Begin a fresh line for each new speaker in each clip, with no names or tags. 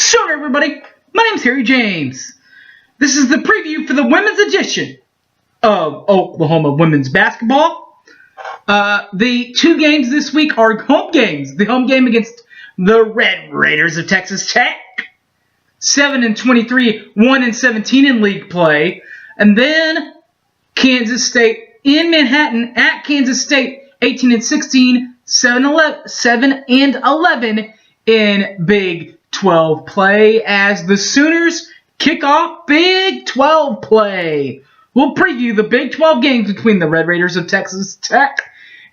Sure, everybody. My name's Harry James. This is the preview for the women's edition of Oklahoma women's basketball. The two games this week are home games. The home game against the Red Raiders of Texas Tech, 7-23, 1-17 in league play, and then Kansas State in Manhattan at Kansas State, 18-16, 7-11 in Big 12 play as the Sooners kick off Big 12 play. We'll preview the Big 12 games between the Red Raiders of Texas Tech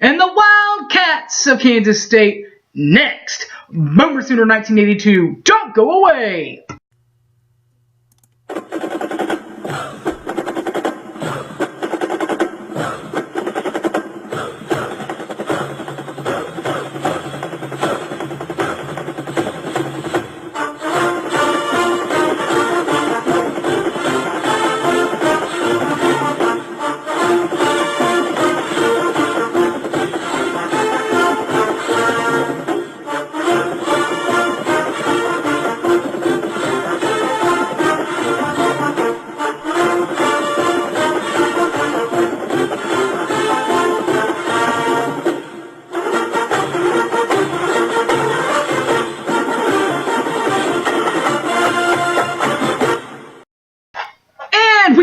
and the Wildcats of Kansas State next. Boomer Sooner 1982. Don't go away!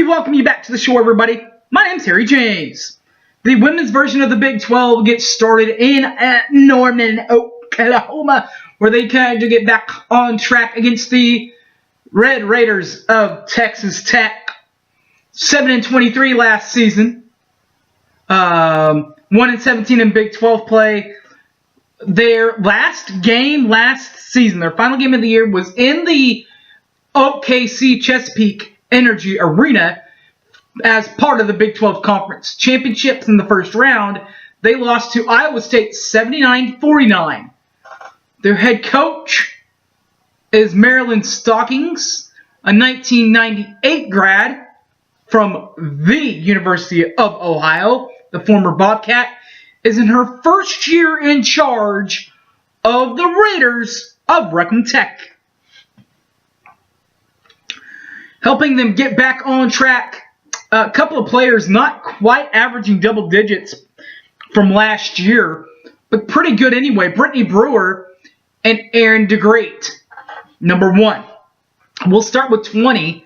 Welcome you back to the show, everybody. My name's Harry James. The women's version of the Big 12 gets started in Norman, Oklahoma, where they kind of get back on track against the Red Raiders of Texas Tech. 7-23 last season. 1-17 in Big 12 play. Their last game last season, their final game of the year, was in the OKC Chesapeake Energy Arena as part of the Big 12 Conference Championships in the first round. They lost to Iowa State 79-49. Their head coach is Marilyn Stockings, a 1998 grad from the University of Ohio. The former Bobcat is in her first year in charge of the Raiders of Reclam Tech, helping them get back on track. A couple of players not quite averaging double digits from last year, but pretty good anyway. Brittany Brewer and Erin DeGreat. Number one. We'll start with 20.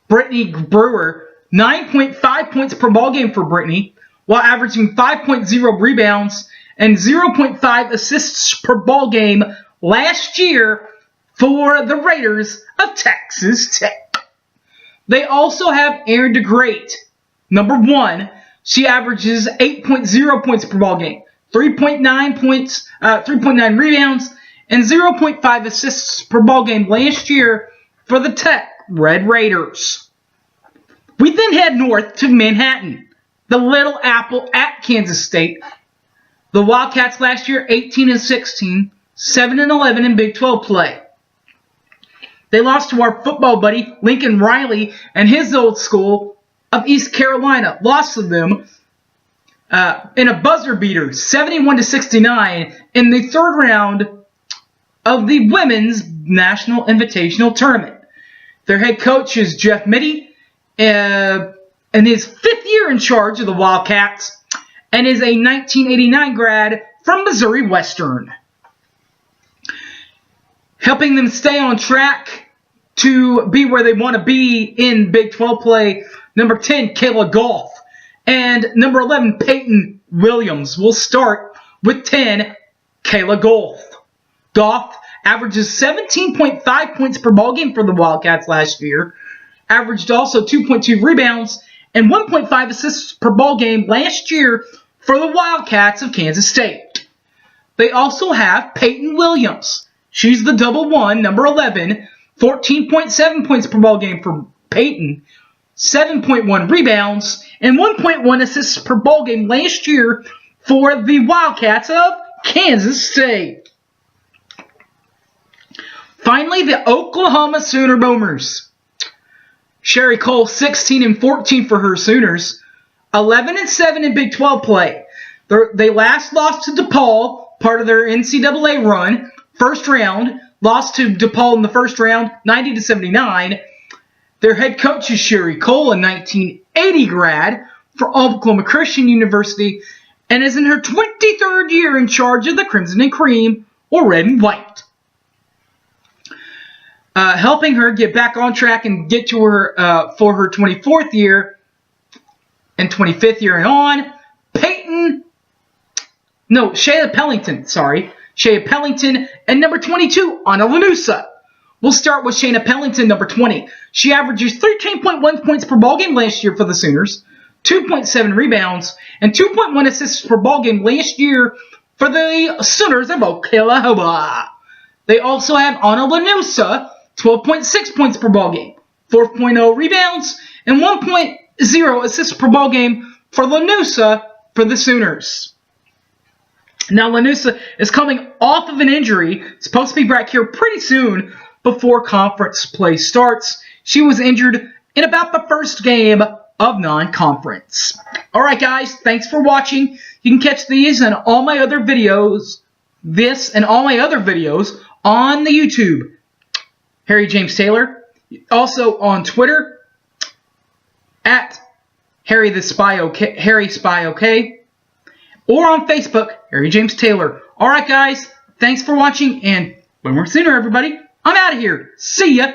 Brittany Brewer, 9.5 points per ball game for Brittany, while averaging 5.0 rebounds and 0.5 assists per ball game last year for the Raiders of Texas Tech. They also have Erin DeGreat. Number one, she averages 8.0 points per ball game, 3.9 rebounds, and 0.5 assists per ball game last year for the Tech Red Raiders. We then head north to Manhattan, the Little Apple at Kansas State. The Wildcats last year, 18-16, 7-11 in Big 12 play. They lost to our football buddy, Lincoln Riley, and his old school of East Carolina. Lost to them in a buzzer beater, 71-69, in the third round of the Women's National Invitational Tournament. Their head coach is Jeff Mitty, in his fifth year in charge of the Wildcats, and is a 1989 grad from Missouri Western. Helping them stay on track to be where they want to be in Big 12 play, number 10, Kayla Goff, and number 11, Peyton Williams. We'll start with 10, Kayla Goff. Goff averages 17.5 points per ball game for the Wildcats last year, averaged also 2.2 rebounds and 1.5 assists per ball game last year for the Wildcats of Kansas State. They also have Peyton Williams. She's the double one, number 11, 14.7 points per ball game for Peyton, 7.1 rebounds, and 1.1 assists per ball game last year for the Wildcats of Kansas State. Finally, the Oklahoma Sooner Boomers. Sherry Cole, 16-14 for her Sooners, 11-7 in Big 12 play. They last lost to DePaul, part of their NCAA run, first round, lost to DePaul in the first round, 90-79. Their head coach is Sherry Cole, a 1980 grad for Oklahoma Christian University, and is in her 23rd year in charge of the Crimson and Cream, or Red and White. Helping her get back on track and get to her for her 24th year and 25th year and on, Shayla Pellington, Shayna Pellington, and number 22, Anna Lanusa. We'll start with Shayna Pellington, number 20. She averages 13.1 points per ballgame last year for the Sooners, 2.7 rebounds, and 2.1 assists per ballgame last year for the Sooners of Oklahoma. They also have Anna Lanusa, 12.6 points per ballgame, 4.0 rebounds, and 1.0 assists per ballgame for Lanusa for the Sooners. Now, Lanusa is coming off of an injury, supposed to be back here pretty soon before conference play starts. She was injured in about the first game of non-conference. Alright guys, thanks for watching. You can catch these and all my other videos, on the YouTube. Harry James Taylor. Also on Twitter, at Harry Spy OK. Or on Facebook, Harry James Taylor. Alright guys, thanks for watching, and one more sooner everybody. I'm out of here. See ya.